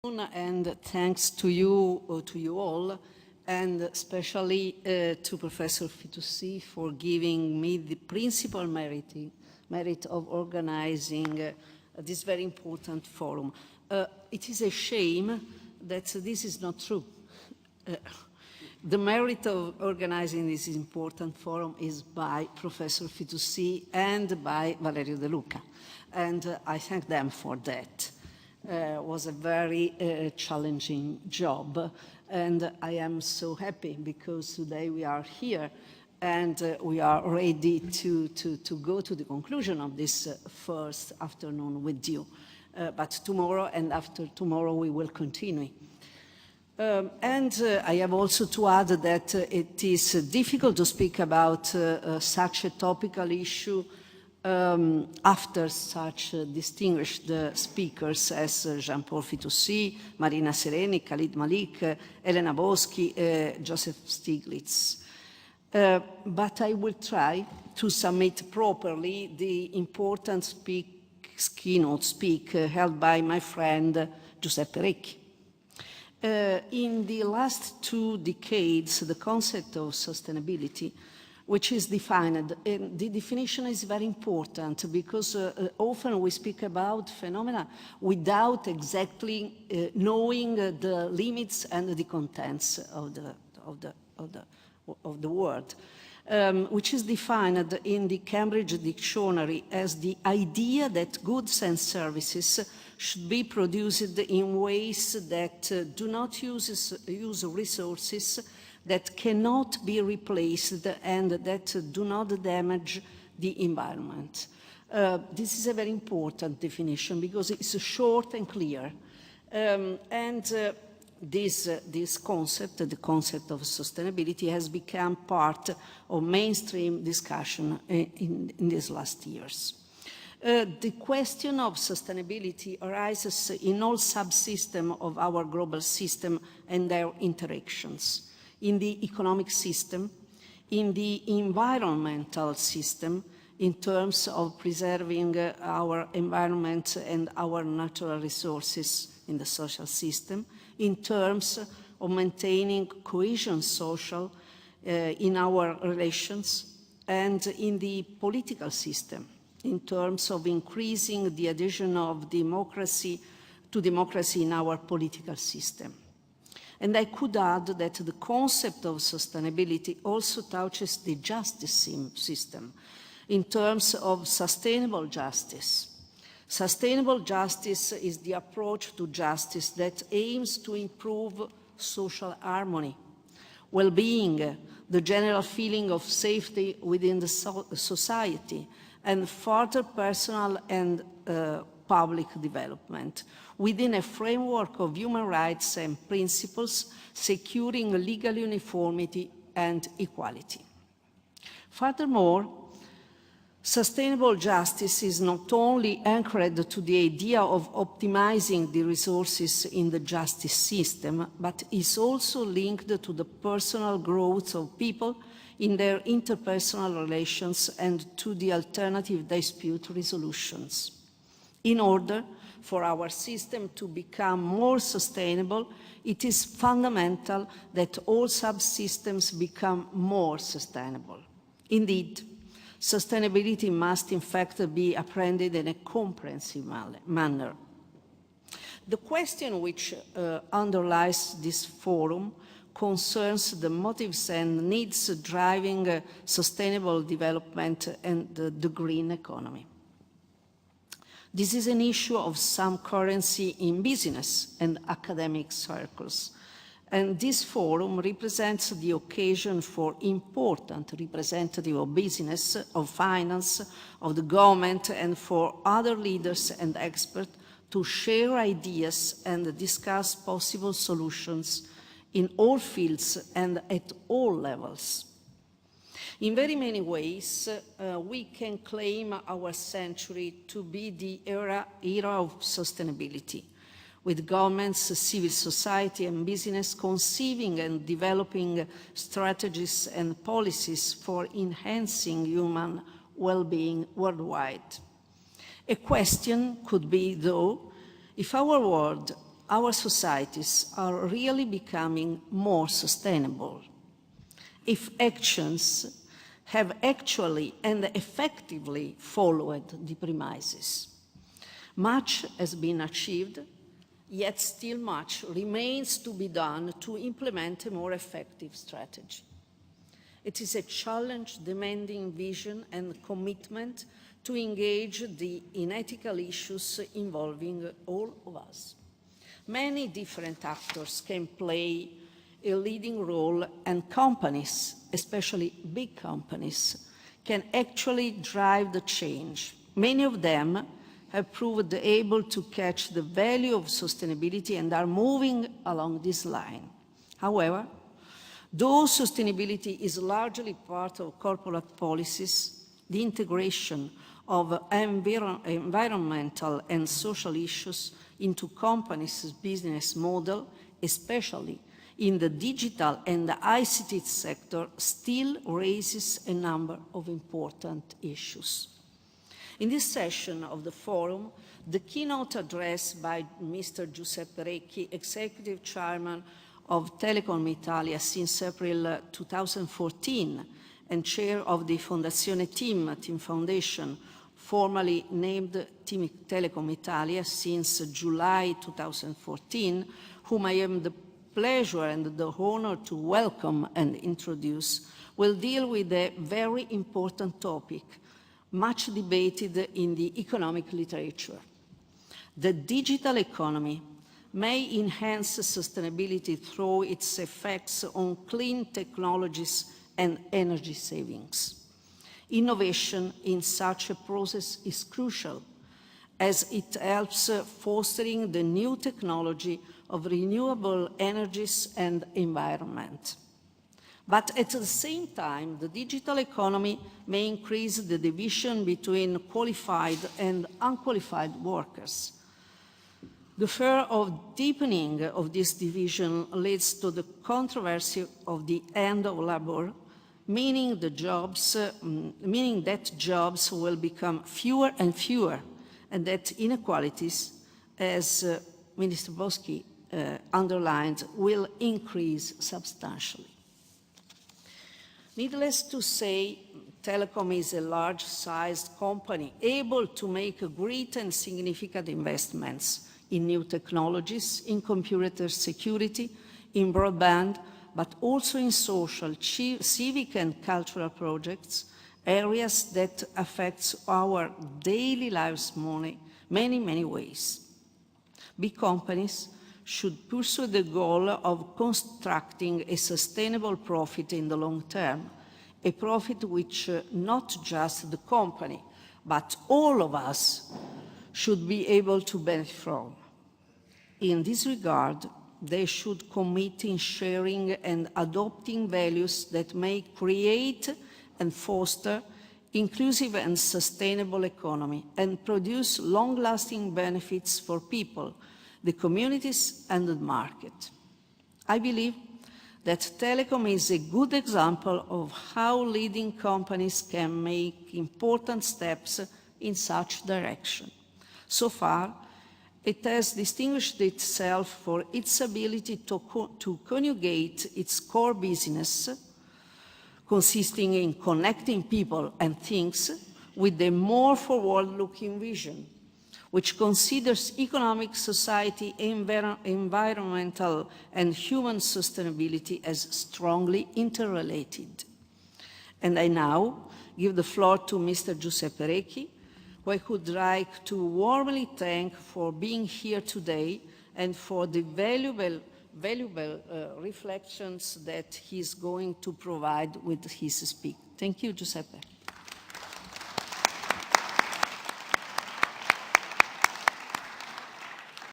And thanks to you all, and especially to Professor Fitoussi for giving me the principal merit of organizing this very important forum. It is a shame that this is not true. The merit of organizing this important forum is by Professor Fitoussi and by Valerio De Luca, and I thank them for that. Was a very challenging job, and I am so happy because today we are here and we are ready to go to the conclusion of this first afternoon with you. But tomorrow and after tomorrow we will continue. I have also to add that it is difficult to speak about such a topical issue after such distinguished speakers as Jean-Paul Fitoussi, Marina Sereni, Khalid, Malik, Elena Boschi, GSForum Stiglitz. But I will try to submit properly the important keynote speak held by my friend Giuseppe Recchi. In the last 2 decades, the concept of sustainability, which is defined, and the definition is very important because often we speak about phenomena without exactly knowing the limits and the contents of the word, which is defined in the Cambridge Dictionary as the idea that goods and services should be produced in ways that do not use resources that cannot be replaced and that do not damage the environment. This is a very important definition because it's short and clear. This concept, the concept of sustainability, has become part of mainstream discussion in these last years. The question of sustainability arises in all subsystems of our global system and their interactions. In the economic system, in the environmental system, in terms of preserving our environment and our natural resources in the social system, in terms of maintaining cohesion social in our relations, and in the political system, in terms of increasing the adhesion of democracy in our political system. And I could add that the concept of sustainability also touches the justice system in terms of sustainable justice. Sustainable justice is the approach to justice that aims to improve social harmony, well-being, the general feeling of safety within the society, and further personal and public development within a framework of human rights and principles securing legal uniformity and equality. Furthermore, sustainable justice is not only anchored to the idea of optimizing the resources in the justice system, but is also linked to the personal growth of people in their interpersonal relations and to the alternative dispute resolutions. In order for our system to become more sustainable, it is fundamental that all subsystems become more sustainable. Indeed, sustainability must in fact be apprehended in a comprehensive manner. The question which underlies this forum concerns the motives and needs driving sustainable development and the green economy. This is an issue of some currency in business and academic circles, and this forum represents the occasion for important representatives of business, of finance, of the government, and for other leaders and experts to share ideas and discuss possible solutions in all fields and at all levels. In very many ways, we can claim our century to be the era of sustainability, with governments, civil society and business conceiving and developing strategies and policies for enhancing human well-being worldwide. A question could be, though, if our world our societies are really becoming more sustainable, if actions have actually and effectively followed the premises. Much has been achieved, yet still much remains to be done to implement a more effective strategy. It is a challenge demanding vision and commitment to engage in ethical issues involving all of us. Many different actors can play a leading role, and companies, especially big companies, can actually drive the change. Many of them have proved able to catch the value of sustainability and are moving along this line. However, though sustainability is largely part of corporate policies, the integration of environmental and social issues into companies' business model, especially in the digital and the ICT sector, still raises a number of important issues. In this session of the forum, the keynote address by Mr. Giuseppe Recchi, Executive Chairman of Telecom Italia since April 2014 and Chair of the Fondazione Team Foundation, formerly named Team Telecom Italia since July 2014, whom I have the pleasure and the honor to welcome and introduce, will deal with a very important topic, much debated in the economic literature. The digital economy may enhance sustainability through its effects on clean technologies and energy savings. Innovation in such a process is crucial, as it helps fostering the new technology of renewable energies and environment. But at the same time, the digital economy may increase the division between qualified and unqualified workers. The fear of deepening of this division leads to the controversy of the end of labor, meaning that jobs will become fewer and fewer, and that inequalities, as Minister Boschi underlined, will increase substantially. Needless to say, Telecom is a large-sized company able to make great and significant investments in new technologies, in computer security, in broadband, but also in social, civic and cultural projects, areas that affect our daily lives many, many ways. Big companies should pursue the goal of constructing a sustainable profit in the long term, a profit which not just the company, but all of us should be able to benefit from. In this regard, they should commit in sharing and adopting values that may create and foster inclusive and sustainable economy and produce long-lasting benefits for people, the communities and the market. I believe that Telecom is a good example of how leading companies can make important steps in such direction. So far, it has distinguished itself for its ability to conjugate its core business, consisting in connecting people and things, with a more forward-looking vision, which considers economic, society, environmental, and human sustainability as strongly interrelated. And I now give the floor to Mr. Giuseppe Recchi, who I would like to warmly thank for being here today and for the valuable reflections that he's going to provide with his speech. Thank you, Giuseppe.